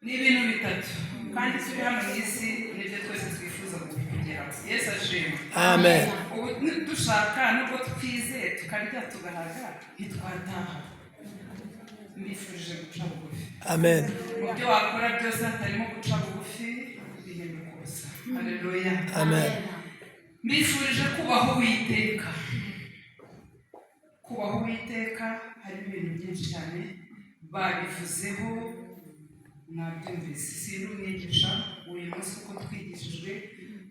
ni ibintu bitatu kandi turi hano mu isi nibyo twese twifuza kugeraho. Yesu ashimwe. Amen. Ubu dushaka nubwo twizeye tukarya tugahaga ntitwataha. Mbifurije guca bugufi. Amen. Mu byo wakora byose hatarimo guca bugufi bihinduka ubusa. Haleluya. Amen. Mbifurije kubaho Uwiteka. Kubaho Uwiteka hari ibintu byinshi cyane babivuzeho nabyumvise. Sindi umwigisha uyu munsi uko twigishijwe,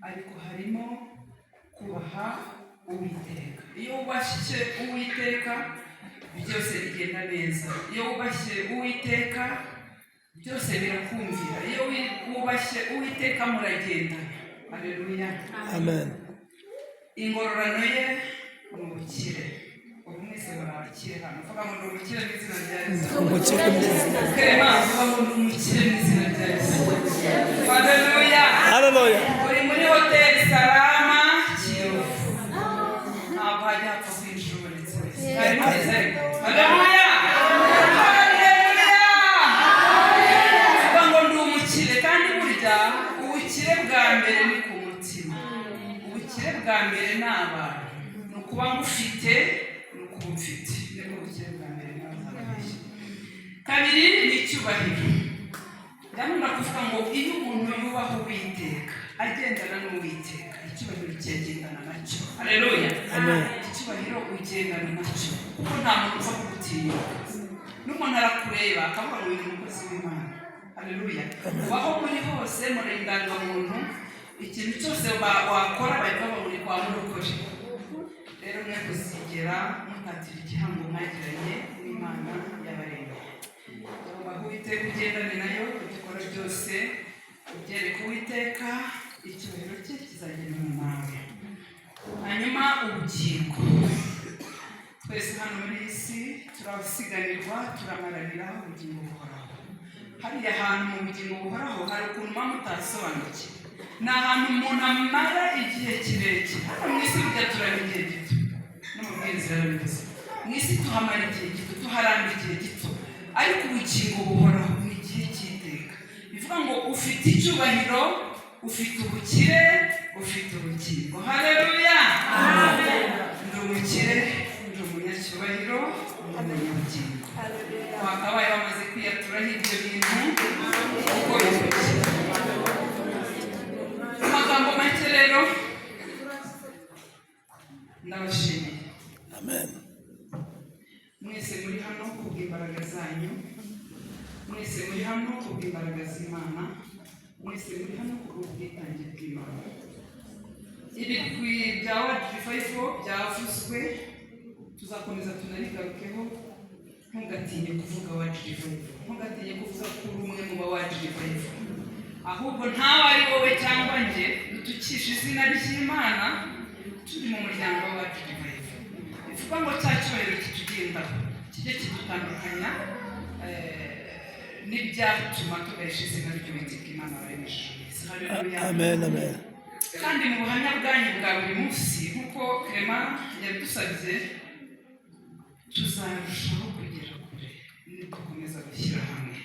ariko harimo kubaha Uwiteka. Iyo wubashye Uwiteka byose bigenda neza. Iyo wubashye Uwiteka byose birakumvira. Iyo wubashye Uwiteka muragenda. Haleluya. Amen. Ingororano ye ni ubukire. Ubu mwese barabakire hano. Vuga ngo ni ubukire n'izina rya Yesu. Umukire n'izina. Krema, vuga ngo ni umukire n'izina rya Yesu. Haleluya. Haleluya. Uri muri hoteli Salama Kiyovu. Ntabwo hajya hapfa kwinjuriza. Haleluya. Haleluya. Vuga ngo ndi umukire kandi burya ubukire bwa mbere ni ku mutima. Ubukire bwa mbere ni abantu. Ni ukuba mufite, ni ukuba mfite. Nibwo ubukire bwa mbere n'abazabeshya. Kabiri ni icyubahiro. Ndabona kuvuga ngo iyo umuntu yubaha Uwiteka, agendana n'Uwiteka, icyubahiro cyagendana nacyo. Haleluya. Amen. Icyubahiro ugendana nacyo. Kuko nta muntu upfa kugutinyuka. N'umuntu arakureba akavuga ngo uyu ni umukozi w'Imana. Haleluya. Ubaho muri hose muri indangamuntu, ikintu cyose wakora bahita babona kwa murokore. Rero mwe kuzigera mutatira igihango mwagiranye n'Imana y'abaremye. Ubaho Uwiteka ugendane nayo, dukora byose ubyereka Uwiteka, icyubahiro cye kizagendana nawe. Hanyuma ubugingo. Twese hano muri iyi si turabasiganirwa, turamaranira ubugingo buhoraho. Hariya hantu mu bugingo buhoraho hari ukuntu muba mutasobanukiwe. Ni ahantu umuntu amara igihe kirekire. Hano mu isi burya turara igihe gito. N'umubwiriza yarabivuze. Mu isi tuhamara igihe gito, tuharamba igihe gito. Ariko ubugingo buhoraho ni igihe cy'iteka. Bivuga ngo ufite icyubahiro, ufite ubukire, ufite ubugingo. Haleluya. Amen. Ndi umukire, ndi umunyacyubahiro, ndi umunyabugingo. Wakabaye bamaze kwiyaturaho ibyo bintu uko bivuze. Amagambo make rero ndabashimiye. Amen. Mwese muri hano kubw'imbaraga zanyu, mwese muri hano kubw'imbaraga z'Imana, mwese muri hano kubw'ubwitange bw'Imana. Ibigwi bya World Revival byavuzwe, tuzakomeza tunarigarukeho. Ntugatinye kuvuga World Revival, ntugatinye kuvuga ko uri umwe mu ba World Revival. Ahubwo ntawe ari wowe cyangwa njye dutukisha izina ry'Imana turi mu muryango wa World Revival. Bivuga ngo cya cyubahiro kitugendaho kijye kidutandukanya n'ibyatuma tugahesha izina ry'Uwiteka Imana waremesheje. Haleluya. Amen. Amen. Kandi mu buhamya bwanyu bwa buri munsi nk'uko Krema yadusabye, tuzarushaho kugera kure nidukomeza gushyira hamwe.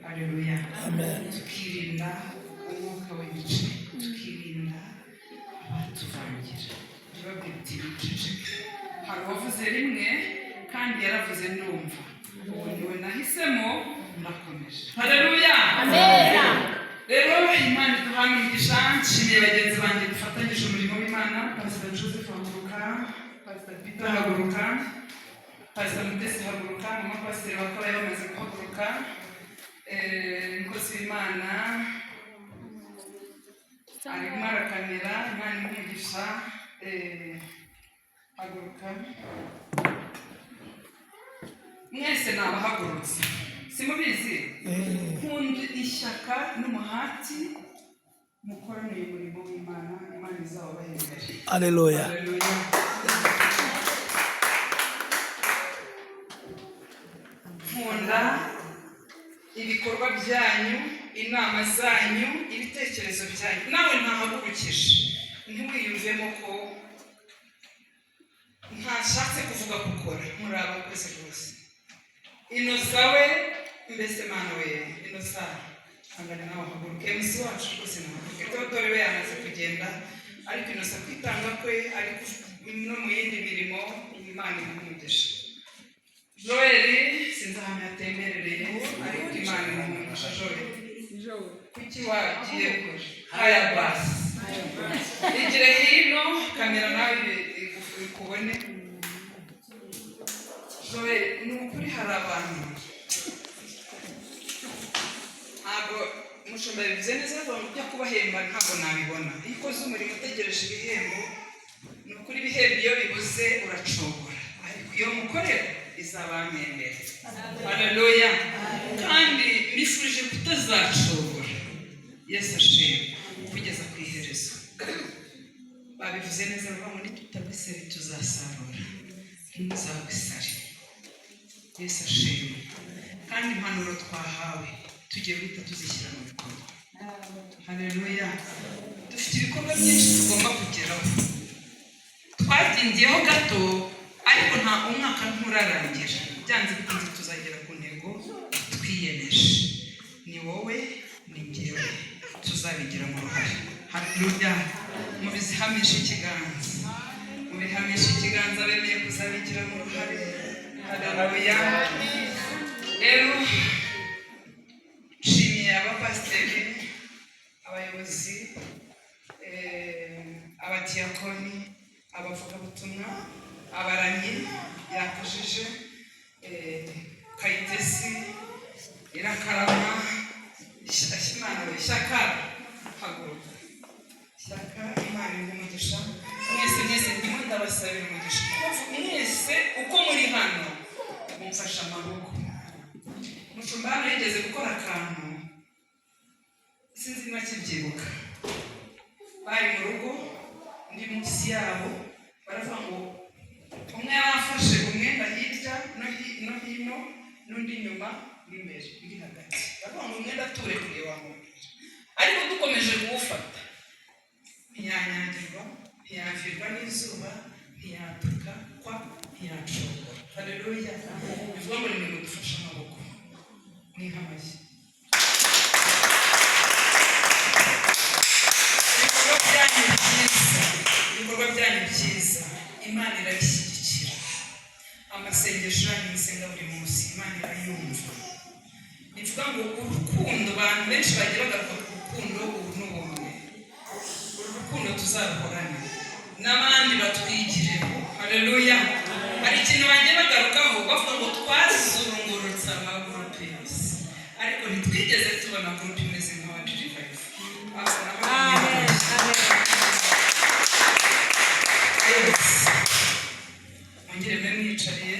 Haleluya. Amen. Tukirinda umwuka w'ibice, tukirinda abatuvangira. Ntibabwire uti biceceke. Hari uwavuze rimwe kandi yaravuze ndumva. Ubu niwe nahisemo ndakomeje. Haleluya. Amen. Rero Imana iduhana imigisha. Nshimiye bagenzi banjye dufatanyije umurimo w'Imana. Pastor Joseph haguruka, Pastor Peter haguruka, Pastor Mutesi haguruka, mama Pastor bakaba bamaze guhaguruka. Umukozi w'Imana arimo arakamera. Imana imwigisha haguruka. Mwese ni abahagurutse, simubizi? Nkunda ishyaka n'umuhati mukoraniye umurimo w'Imana. Imana izabahembere. Haleluya. Haleluya. Nkunda ibikorwa byanyu, inama zanyu, ibitekerezo byanyu. Nawe ntahagurukije, ntiwiyumvemo ko ntashatse kuvuga gukora. Muri abakozi rwose. Inosa we, mbese Mana we, Inosa hangana n'abahaguruka MC wacu rwose n'abahaguruka Theodore we yamaze kugenda ariko inosa kwitanga kwe ariko no mu yindi mirimo Imana imugisha. Joel sinzi ahantu yatemberereye ariko Imana imugisha. Joel kuki wagiye haya basi igire hino kamera nawe ikubone. Joel ni ukuri hari abantu ntabwo mushumba bivuze neza ngo mujya kubahemba ntabwo nabibona iyo ukoze umurimo utegereje ibihembo ni ukuri ibihembo iyo bibuze uracogora ariko iyo mukorera izabamembere. Haleluya. Kandi nifurije kutazacogora. Yesu ashimwe kugeza ku iherezo. Babivuze neza ngo nitutabisera tuzasarura ntuzabisare. Yesu ashimwe. Kandi impanuro twahawe tugiye guhita tuzishyira mu bikorwa. Haleluya. Dufite ibikorwa byinshi tugomba kugeraho. Twatindiyeho gato ariko nta umwaka nturarangira. Byanze bikunze tuzagera ku ntego twiyemeje. Ni wowe ni njyewe tuzabigiramo uruhare. Haleluya. Mubizihamisha ikiganza. Mubihamisha ikiganza bemeye kuzabigiramo uruhare. Haleluya. Rero nshimiye abapasiteri, abayobozi, abadiyakoni, abavugabutumwa, abaramyi yakujije, Kayitesi, Irakarama, Ishyaka, haguruka. Ishyaka, Imana y'umugisha. Mwese ndimo ndabasabira umugisha. Mwese uko muri hano mumfasha amaboko. Mushumba hano yigeze gukora akantu sinzi niba kibyibuka. Bari mu rugo ndi munsi yabo baravuga ngo umwe yarafashe umwenda hirya no hino n'undi inyuma n'imbere ndi hagati. Baravuga ngo umwenda ature kure wa muntu ariko dukomeje kuwufata ntiyanyagirwa ntiyavirwa n'izuba ntiyatuka kwa ntiyacogora. Haleluya. Bivuga ngo ni mudufashe amaboko n'inkamashyi. Ibikorwa byanyu byiza Imana irabishyigikira. Amasengesho yanyu musenga buri munsi Imana irayumva. Bivuga ngo urukundo abantu benshi bagira bagaruka ku rukundo ubu n'ubumwe. Uru rukundo tuzaruhorana n'abandi batwigireho. Haleluya. Hari ikintu bagiye bagarukaho bavuga ngo twazurungurutse amagurupe yose ariko ntitwigeze tubona gurupe imeze nk'abandi revive. Amen. Mongere mbe mwicariye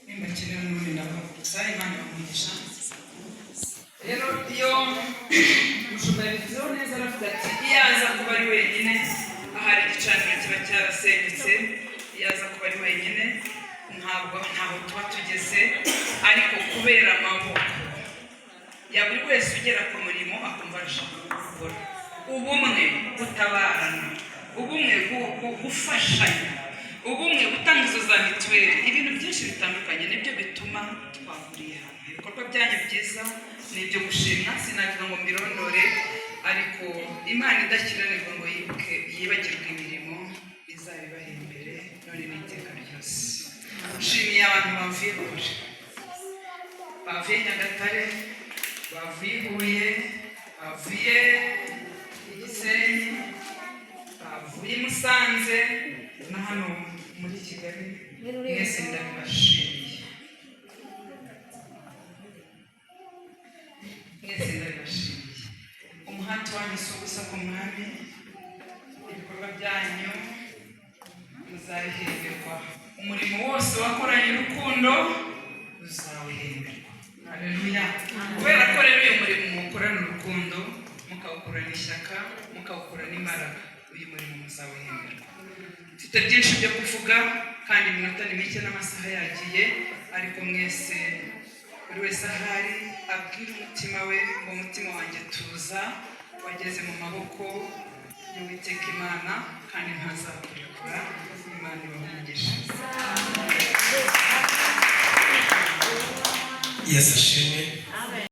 nimba kinera n'ubundi ndabagusa Imana bamugisha. Rero iyo mushumba yabivuzeho neza aravuga ati iyo aza kuba ari wenyine ahari igicaniro kiba cyarasenyutse. Iyo aza kuba ari wenyine ntaho tuba tugeze ariko kubera amaboko ya buri wese ugera ku murimo akumva arashaka gukora. Ubumwe gutabarana, ubumwe gufashanya, ubumwe gutanga izo za mituweli, ibintu byinshi bitandukanye nibyo bituma twahuriye hamwe. Ibikorwa byanyu byiza ni ibyo gushimwa sinagira ngo mbirondore ariko Imana idakiranirwa ngo yibagirwe imirimo izabibaha imbere none n'iteka ryose. Nshimiye abantu bavuye kure, bavuye Nyagatare, bavuye i Huye, bavuye i Gisenyi, bavuye i Musanze na hano muri Kigali. Mwese ndabibashimiye. Mwese ndabibashimiye. Umuhati wanyu si ubusa ku mwami. Ibikorwa byanyu muzabihemberwa. Umurimo wose wakoranye urukundo uzawuhemberwa. Haleluya. Kubera ko rero uyu murimo mukorana urukundo mukawukorana ishyaka mukawukorana imbaraga uyu murimo muzawuhemberwa. Mfite byinshi byo kuvuga kandi iminota ni mike n'amasaha yagiye ariko mwese buri wese ahari abwira umutima we ngo umutima wanjye tuza wageze mu maboko y'Uwiteka Imana kandi ntazakurekura. Imana ibamugisha. Yesu ashimwe.